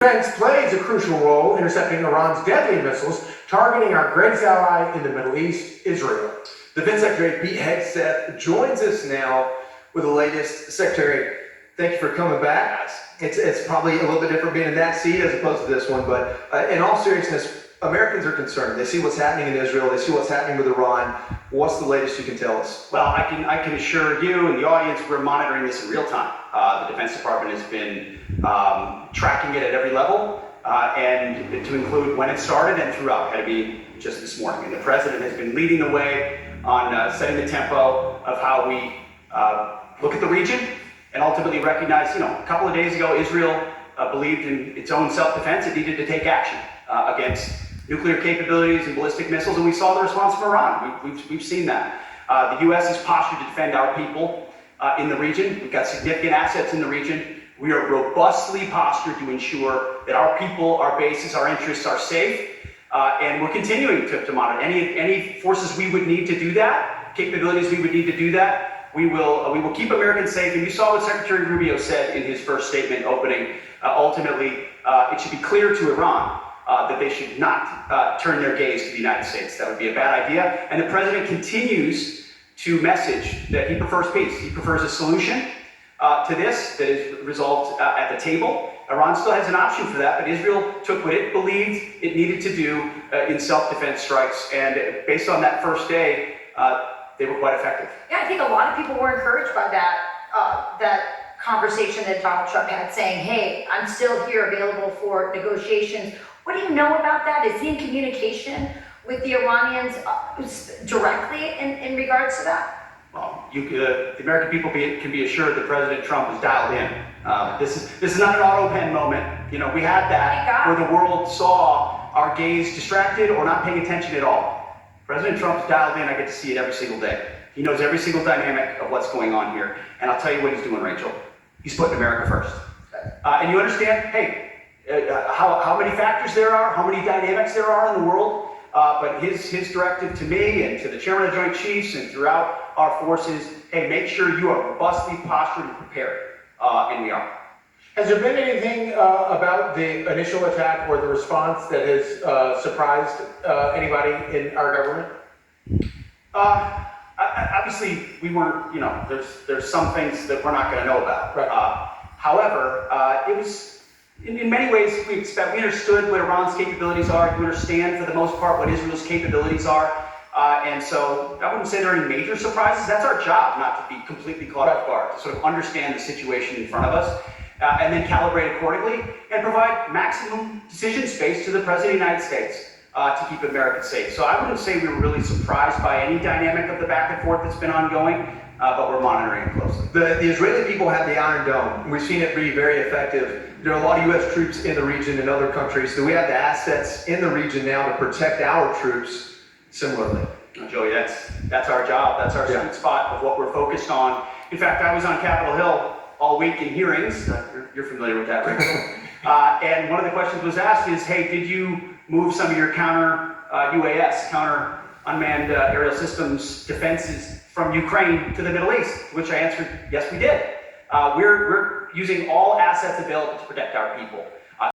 Defense plays a crucial role intercepting Iran's deadly missiles, targeting our greatest ally in the Middle East, Israel. Defense Secretary Pete Hegseth joins us now with the latest. Secretary, thank you for coming back. It's probably a little bit different being in that seat as opposed to this one, but in all seriousness, Americans are concerned. They see what's happening in Israel. They see what's happening with Iran. What's the latest you can tell us? Well, I can assure you and the audience we're monitoring this in real time. The Defense Department has been tracking it at every level, and to include when it started and throughout. It had to be just this morning. And the President has been leading the way on setting the tempo of how we look at the region and ultimately recognize, a couple of days ago, Israel believed in its own self-defense. It needed to take action against nuclear capabilities and ballistic missiles, and we saw the response from Iran. We've seen that. The U.S. is postured to defend our people in the region. We've got significant assets in the region. We are robustly postured to ensure that our people, our bases, our interests are safe, and we're continuing to monitor any forces we would need to do that, capabilities we would need to do that. We will keep Americans safe, and you saw what Secretary Rubio said in his first statement opening. Ultimately, it should be clear to Iran that they should not turn their gaze to the United States. That would be a bad idea. And the President continues to message that he prefers peace. He prefers a solution to this that is resolved at the table. Iran still has an option for that, but Israel took what it believed it needed to do in self-defense strikes. And based on that first day, they were quite effective. Yeah, I think a lot of people were encouraged by that conversation that Donald Trump had, saying, hey, I'm still here available for negotiations. What do you know about that? Is he in communication with the Iranians directly in regards to that? Well, the American people can be assured that President Trump is dialed in. This is not an auto pen moment. We had that where the world saw our gaze distracted or not paying attention at all. President Trump's dialed in. I get to see it every single day. He knows every single dynamic of what's going on here. And I'll tell you what he's doing, Rachel. He's putting America first. And you understand, hey, how many factors there are, how many dynamics there are in the world. But his directive to me and to the Chairman of the Joint Chiefs and throughout our forces, hey, make sure you are robustly postured and prepared. And we are. Has there been anything about the initial attack or the response that has surprised anybody in our government? Obviously, we weren't, there's some things that we're not going to know about. Right. However, it was, in many ways, we understood what Iran's capabilities are. We understand, for the most part, what Israel's capabilities are. And so I wouldn't say there are any major surprises. That's our job, not to be completely caught off guard, to sort of understand the situation in front of us. And then calibrate accordingly and provide maximum decision space to the President of the United States to keep Americans safe. So I wouldn't say we were really surprised by any dynamic of the back and forth that's been ongoing, but we're monitoring it closely. The Israeli people have the Iron Dome. We've seen it be very effective. There are a lot of U.S. troops in the region and other countries, so we have the assets in the region now to protect our troops similarly. Joey, that's our job. That's our sweet spot of what we're focused on. In fact, I was on Capitol Hill all week in hearings. You're familiar with that, right? And one of the questions was asked is, hey, did you move some of your counter UAS, counter unmanned aerial systems defenses from Ukraine to the Middle East? To which I answered, yes, we did. We're using all assets available to protect our people.